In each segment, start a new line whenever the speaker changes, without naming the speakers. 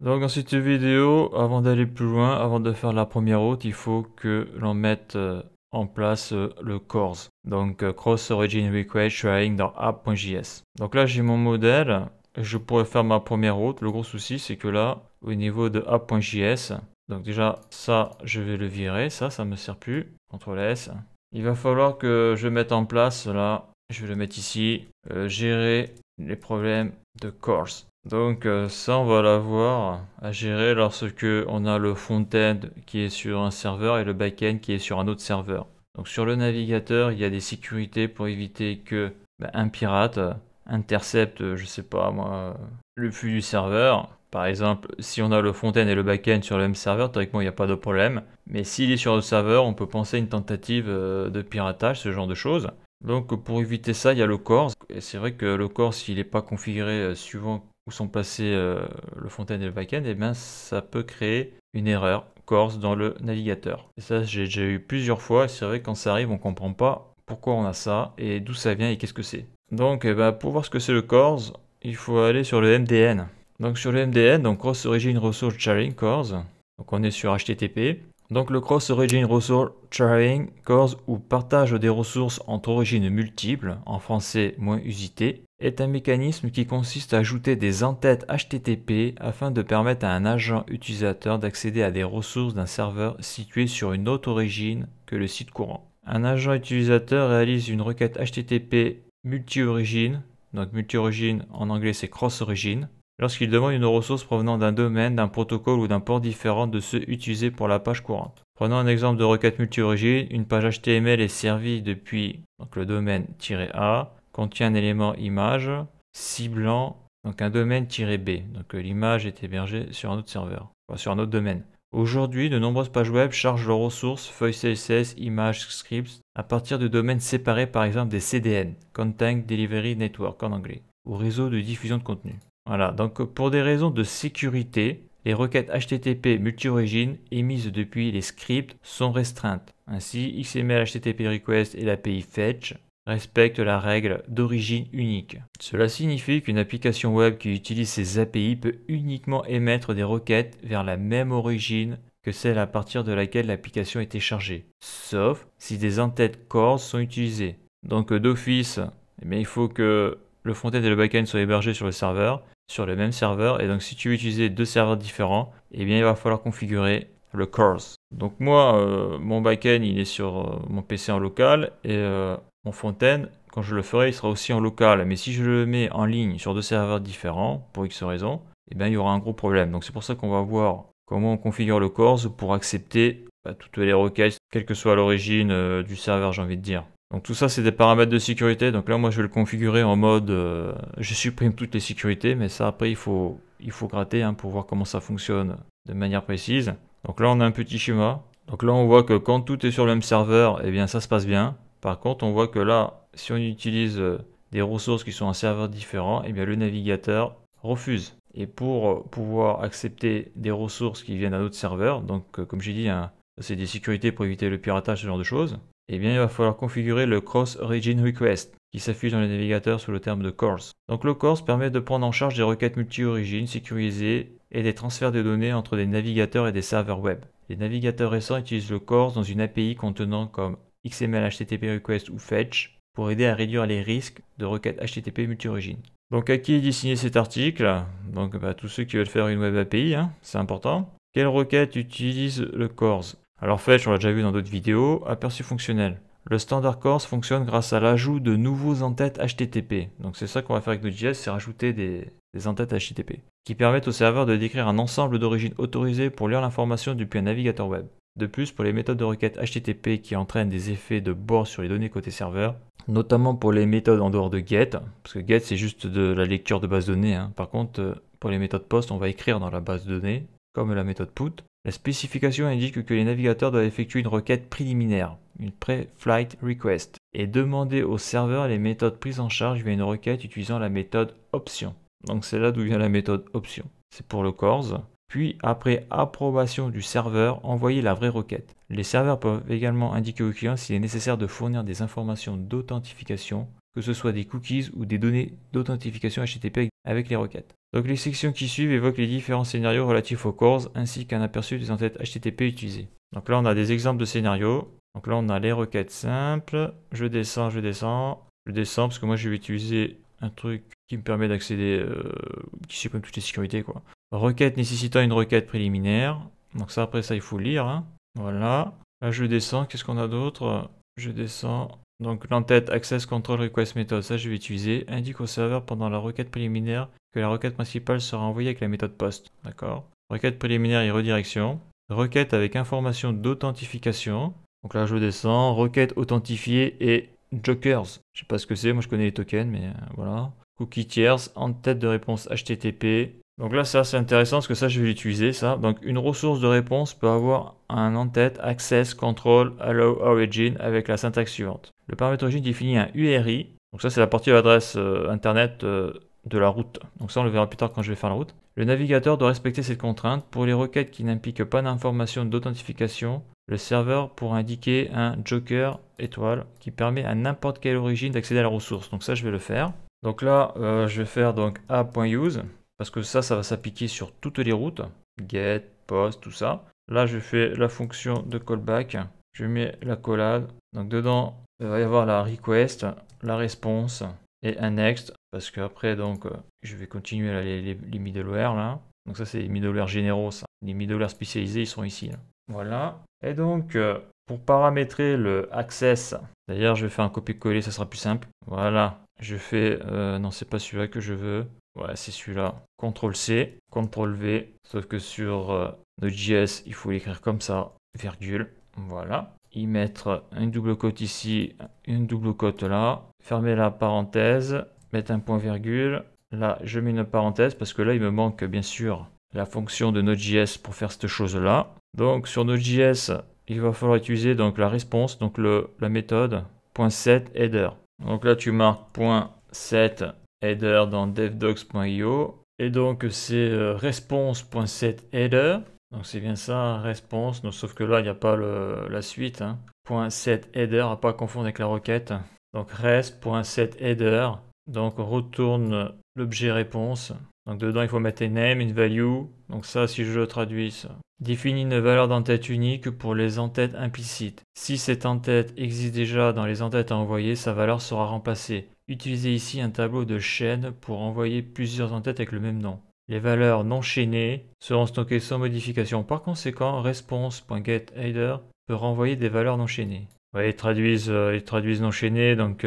Donc dans cette vidéo, avant d'aller plus loin, avant de faire la première route, il faut que l'on mette en place le CORS. Donc Cross Origin Request Sharing dans app.js. Donc là j'ai mon modèle, je pourrais faire ma première route. Le gros souci c'est que là, au niveau de app.js, donc déjà ça je vais le virer, ça me sert plus. CTRL S. Il va falloir que je mette en place là, je vais le mettre ici, gérer les problèmes de CORS. Donc ça on va l'avoir à gérer lorsque on a le front-end qui est sur un serveur et le back-end qui est sur un autre serveur. Donc sur le navigateur il y a des sécurités pour éviter que un pirate intercepte, je sais pas moi, le flux du serveur. Par exemple, si on a le front-end et le back-end sur le même serveur, théoriquement il n'y a pas de problème. Mais s'il est sur le serveur, on peut penser à une tentative de piratage, ce genre de choses. Donc pour éviter ça, il y a le CORS. Et c'est vrai que le CORS, s'il n'est pas configuré suivant où sont placés le front-end et le back-end, et bien ça peut créer une erreur CORS dans le navigateur. Et ça, j'ai déjà eu plusieurs fois. C'est vrai que quand ça arrive, on ne comprend pas pourquoi on a ça et d'où ça vient et qu'est-ce que c'est. Donc pour voir ce que c'est le CORS, il faut aller sur le MDN. Donc sur le MDN, donc Cross Origin Resource Sharing CORS. Donc on est sur HTTP. Donc le Cross Origin Resource Sharing CORS ou partage des ressources entre origines multiples, en français moins usité, est un mécanisme qui consiste à ajouter des entêtes HTTP afin de permettre à un agent utilisateur d'accéder à des ressources d'un serveur situé sur une autre origine que le site courant. Un agent utilisateur réalise une requête HTTP multi-origine, donc multi-origine en anglais c'est cross-origine, lorsqu'il demande une ressource provenant d'un domaine, d'un protocole ou d'un port différent de ceux utilisés pour la page courante. Prenons un exemple de requête multi-origine. Une page HTML est servie depuis donc le domaine -a, contient un élément image, ciblant donc un domaine -b. Donc l'image est hébergée sur un autre serveur, enfin, sur un autre domaine. Aujourd'hui, de nombreuses pages web chargent leurs ressources, feuilles CSS, images, scripts, à partir de domaines séparés, par exemple des CDN, Content Delivery Network en anglais, ou réseau de diffusion de contenu. Voilà, donc pour des raisons de sécurité, les requêtes HTTP multi-origine émises depuis les scripts sont restreintes. Ainsi, XML HTTP Request et l'API Fetch respectent la règle d'origine unique. Cela signifie qu'une application web qui utilise ces API peut uniquement émettre des requêtes vers la même origine que celle à partir de laquelle l'application a été chargée, sauf si des entêtes CORS sont utilisées. Donc d'office, il faut que le front-end et le back-end soient hébergés sur le même serveur, et donc si tu veux utiliser deux serveurs différents, il va falloir configurer le CORS. Donc moi, mon back-end il est sur mon PC en local, et mon front-end, quand je le ferai, il sera aussi en local. Mais si je le mets en ligne sur deux serveurs différents, pour X raisons, il y aura un gros problème. Donc c'est pour ça qu'on va voir comment on configure le CORS pour accepter toutes les requêtes, quelle que soit l'origine du serveur, j'ai envie de dire. Donc tout ça c'est des paramètres de sécurité. Donc là moi je vais le configurer en mode je supprime toutes les sécurités, mais ça après il faut gratter pour voir comment ça fonctionne de manière précise. Donc là on a un petit schéma. Donc là on voit que quand tout est sur le même serveur, ça se passe bien. Par contre on voit que là si on utilise des ressources qui sont en serveurs différents, le navigateur refuse. Et pour pouvoir accepter des ressources qui viennent d'un autre serveur, donc comme j'ai dit, c'est des sécurités pour éviter le piratage, ce genre de choses, il va falloir configurer le Cross Origin Request qui s'affiche dans le navigateur sous le terme de CORS. Donc le CORS permet de prendre en charge des requêtes multi-origines sécurisées et des transferts de données entre des navigateurs et des serveurs web. Les navigateurs récents utilisent le CORS dans une API contenant comme XML HTTP Request ou Fetch pour aider à réduire les risques de requêtes HTTP multi-origines. Donc à qui est destiné cet article? Donc tous ceux qui veulent faire une web API, c'est important. Quelle requête utilise le CORS? Alors Fetch, on l'a déjà vu dans d'autres vidéos. Aperçu fonctionnel. Le standard CORS fonctionne grâce à l'ajout de nouveaux entêtes HTTP. Donc c'est ça qu'on va faire avec Node.js, c'est rajouter des entêtes HTTP qui permettent au serveur de décrire un ensemble d'origines autorisées pour lire l'information depuis un navigateur web. De plus, pour les méthodes de requête HTTP qui entraînent des effets de bord sur les données côté serveur, notamment pour les méthodes en dehors de GET, parce que GET c'est juste de la lecture de base de données. Par contre, pour les méthodes POST, on va écrire dans la base de données, comme la méthode PUT. La spécification indique que les navigateurs doivent effectuer une requête préliminaire, une pre-flight request, et demander au serveur les méthodes prises en charge via une requête utilisant la méthode option. Donc c'est là d'où vient la méthode option. C'est pour le CORS. Puis après approbation du serveur, envoyer la vraie requête. Les serveurs peuvent également indiquer au client s'il est nécessaire de fournir des informations d'authentification, que ce soit des cookies ou des données d'authentification HTTP avec les requêtes. Donc les sections qui suivent évoquent les différents scénarios relatifs aux cores ainsi qu'un aperçu des entêtes HTTP utilisées. Donc là on a des exemples de scénarios. Donc là on a les requêtes simples. Je descends parce que moi je vais utiliser un truc qui me permet d'accéder, qui supprime toutes les sécurités quoi. Requête nécessitant une requête préliminaire. Donc ça après ça il faut lire. Hein. Voilà. Là je descends, qu'est-ce qu'on a d'autre? Je descends. Donc l'entête access control request method, ça je vais utiliser. Indique au serveur pendant la requête préliminaire que la requête principale sera envoyée avec la méthode post. D'accord. Requête préliminaire et redirection. Requête avec information d'authentification. Donc là je descends. Requête authentifiée et jokers. Je sais pas ce que c'est, moi je connais les tokens, mais voilà. Cookie tiers, entête de réponse HTTP. Donc là c'est assez intéressant parce que ça je vais l'utiliser ça. Donc une ressource de réponse peut avoir un entête access control allow origin avec la syntaxe suivante. Le paramètre origin définit un URI. Donc ça c'est la partie de l'adresse internet de la route. Donc ça on le verra plus tard quand je vais faire la route. Le navigateur doit respecter cette contrainte. Pour les requêtes qui n'impliquent pas d'information d'authentification, le serveur pourra indiquer un joker étoile qui permet à n'importe quelle origine d'accéder à la ressource. Donc ça je vais le faire. Donc là je vais faire donc app.use parce que ça va s'appliquer sur toutes les routes. Get, post, tout ça. Là je fais la fonction de callback. Je mets la collade. Donc dedans il va y avoir la request, la response et un next parce qu'après donc je vais continuer là, les middleware là. Donc ça c'est les middleware généraux ça. Les middleware spécialisés ils sont ici là. Voilà. Et donc pour paramétrer le access, d'ailleurs je vais faire un copier-coller, ça sera plus simple. Voilà. Je fais non c'est pas celui-là que je veux. Ouais c'est celui-là. CTRL-C, CTRL-V. Sauf que sur Node.js il faut l'écrire comme ça, virgule. Voilà. Y mettre une double cote ici, une double cote là, fermer la parenthèse, mettre un point virgule, là je mets une parenthèse parce que là il me manque bien sûr la fonction de Node.js pour faire cette chose là. Donc sur Node.js il va falloir utiliser donc la response, donc la méthode .setHeader. Donc là tu marques .setHeader dans devdocs.io et donc c'est response.setHeader. Donc c'est bien ça, response, donc, sauf que là il n'y a pas la suite. Hein. .setHeader, à pas confondre avec la requête. Donc rest.setHeader, donc retourne l'objet réponse. Donc dedans il faut mettre un name, une value. Donc ça si je le traduis, ça définit une valeur d'entête unique pour les entêtes implicites. Si cette entête existe déjà dans les entêtes à envoyer, sa valeur sera remplacée. Utilisez ici un tableau de chaîne pour envoyer plusieurs entêtes avec le même nom. Les valeurs non chaînées seront stockées sans modification. Par conséquent, response.getHeader peut renvoyer des valeurs non chaînées. Ouais, ils traduisent non chaînées, donc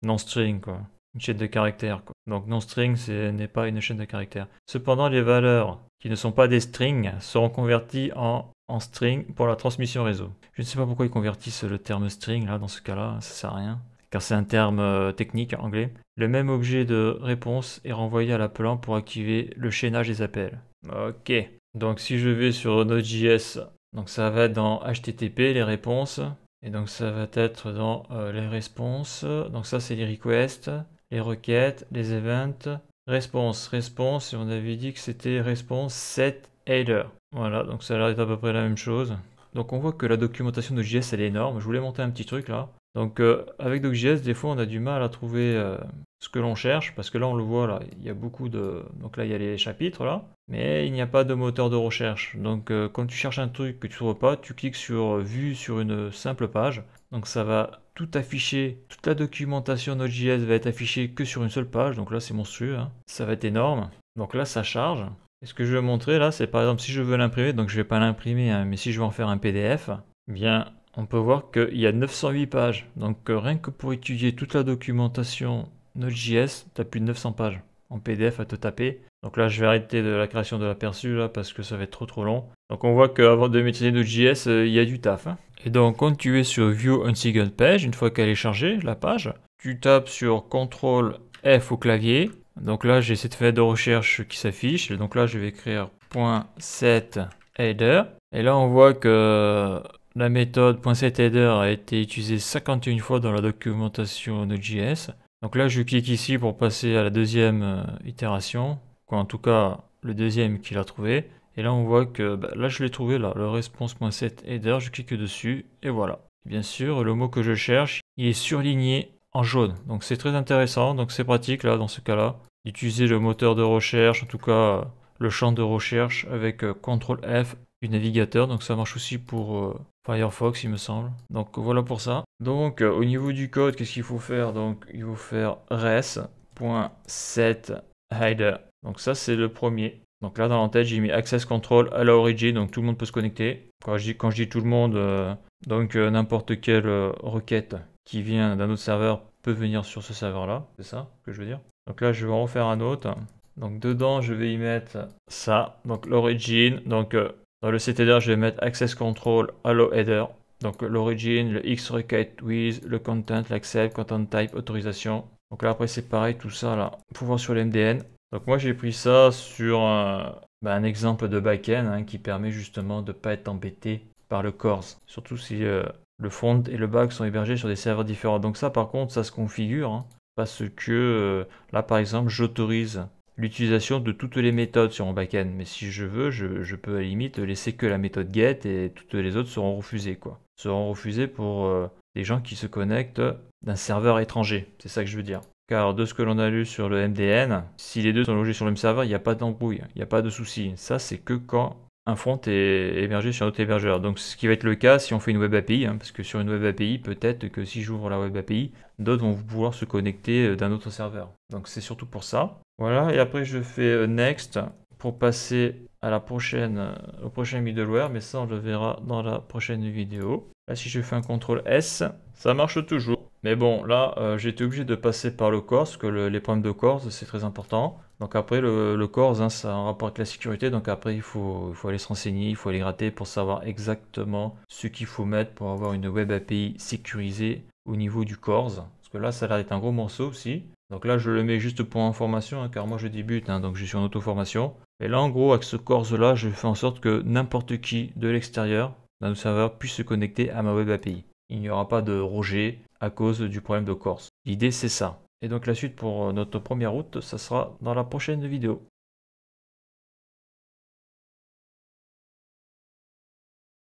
non string, quoi. Une chaîne de caractères, quoi. Donc non string, ce n'est pas une chaîne de caractères. Cependant, les valeurs qui ne sont pas des strings seront converties en string pour la transmission réseau. Je ne sais pas pourquoi ils convertissent le terme string là, dans ce cas-là, ça sert à rien. Car c'est un terme technique anglais. Le même objet de réponse est renvoyé à l'appelant pour activer le chaînage des appels. Ok. Donc si je vais sur Node.js, donc ça va être dans HTTP les réponses. Et donc ça va être dans les responses. Donc ça c'est les requests, les requêtes, les events. Response, et on avait dit que c'était response set header. Voilà, donc ça a l'air d'être à peu près la même chose. Donc on voit que la documentation de JS elle est énorme. Je voulais monter un petit truc là. Donc avec Doc.js, des fois on a du mal à trouver ce que l'on cherche, parce que là on le voit là, il y a beaucoup de... Donc là il y a les chapitres là, mais il n'y a pas de moteur de recherche. Donc quand tu cherches un truc que tu ne trouves pas, tu cliques sur vue sur une simple page. Donc ça va tout afficher, toute la documentation Node.js va être affichée que sur une seule page, donc là c'est monstrueux, hein. Ça va être énorme. Donc là ça charge. Et ce que je vais montrer là, c'est par exemple si je veux l'imprimer, donc je ne vais pas l'imprimer, hein, mais si je veux en faire un PDF, eh bien on peut voir qu'il y a 908 pages. Donc rien que pour étudier toute la documentation Node.js, tu as plus de 900 pages en PDF à te taper. Donc là, je vais arrêter de la création de l'aperçu là parce que ça va être trop long. Donc on voit qu'avant de maîtriser Node.js, il y a du taf. Hein. Et donc quand tu es sur View on Single Page, une fois qu'elle est chargée, la page, tu tapes sur CTRL F au clavier. Donc là, j'ai cette fenêtre de recherche qui s'affiche. Et donc là, je vais écrire .setHeader. Et là, on voit que la méthode .setHeader a été utilisée 51 fois dans la documentation Node.js. Donc là, je clique ici pour passer à la deuxième itération, quoi, en tout cas le deuxième qu'il a trouvé. Et là, on voit que là, je l'ai trouvé là, le response.setHeader. Je clique dessus et voilà. Bien sûr, le mot que je cherche, il est surligné en jaune. Donc c'est très intéressant. Donc c'est pratique là dans ce cas-là. d'utiliser le moteur de recherche, en tout cas le champ de recherche avec CTRL F du navigateur. Donc ça marche aussi pour Firefox, il me semble. Donc voilà pour ça. Donc au niveau du code, qu'est-ce qu'il faut faire? Donc il faut faire res.setHider. Donc ça c'est le premier. Donc là dans l'entête j'ai mis access control à la origin, donc tout le monde peut se connecter. Quand je dis tout le monde, donc n'importe quelle requête qui vient d'un autre serveur peut venir sur ce serveur là, c'est ça que je veux dire. Donc là je vais en refaire un autre. Donc dedans je vais y mettre ça, donc l'origin, donc dans le ctr je vais mettre access control allow header. Donc l'origin, le x requête with, le content, l'accept, content type, autorisation. Donc là après c'est pareil tout ça là, pour voir sur l'MDN. Donc moi j'ai pris ça sur un exemple de backend qui permet justement de ne pas être embêté par le CORS. Surtout si le front et le back sont hébergés sur des serveurs différents. Donc ça par contre ça se configure parce que là par exemple j'autorise l'utilisation de toutes les méthodes sur mon backend. Mais si je veux, je peux à la limite laisser que la méthode get et toutes les autres seront refusées quoi. Seront refusées pour des gens qui se connectent d'un serveur étranger. C'est ça que je veux dire. Car de ce que l'on a lu sur le MDN, si les deux sont logés sur le même serveur, il n'y a pas d'embrouille, il n'y a pas de souci. Ça, c'est que quand un front est hébergé sur un autre hébergeur. Donc ce qui va être le cas si on fait une web API, parce que sur une web API, peut-être que si j'ouvre la web API, d'autres vont pouvoir se connecter d'un autre serveur. Donc c'est surtout pour ça. Voilà, et après je fais Next pour passer à la prochaine, au prochain middleware, mais ça on le verra dans la prochaine vidéo. Là si je fais un CTRL S, ça marche toujours. Mais bon, là, j'ai été obligé de passer par le CORS, parce que les problèmes de CORS, c'est très important. Donc après, le CORS, ça a un rapport avec la sécurité, donc après, il faut aller se renseigner, il faut aller gratter pour savoir exactement ce qu'il faut mettre pour avoir une web API sécurisée au niveau du CORS. Parce que là, ça a l'air d'être un gros morceau aussi. Donc là, je le mets juste pour information, car moi, je débute, donc je suis en auto-formation. Et là, en gros, avec ce CORS-là, je fais en sorte que n'importe qui de l'extérieur, d'un autre serveur, puisse se connecter à ma web API. Il n'y aura pas de rejet à cause du problème de CORS. L'idée c'est ça. Et donc la suite pour notre première route, ça sera dans la prochaine vidéo.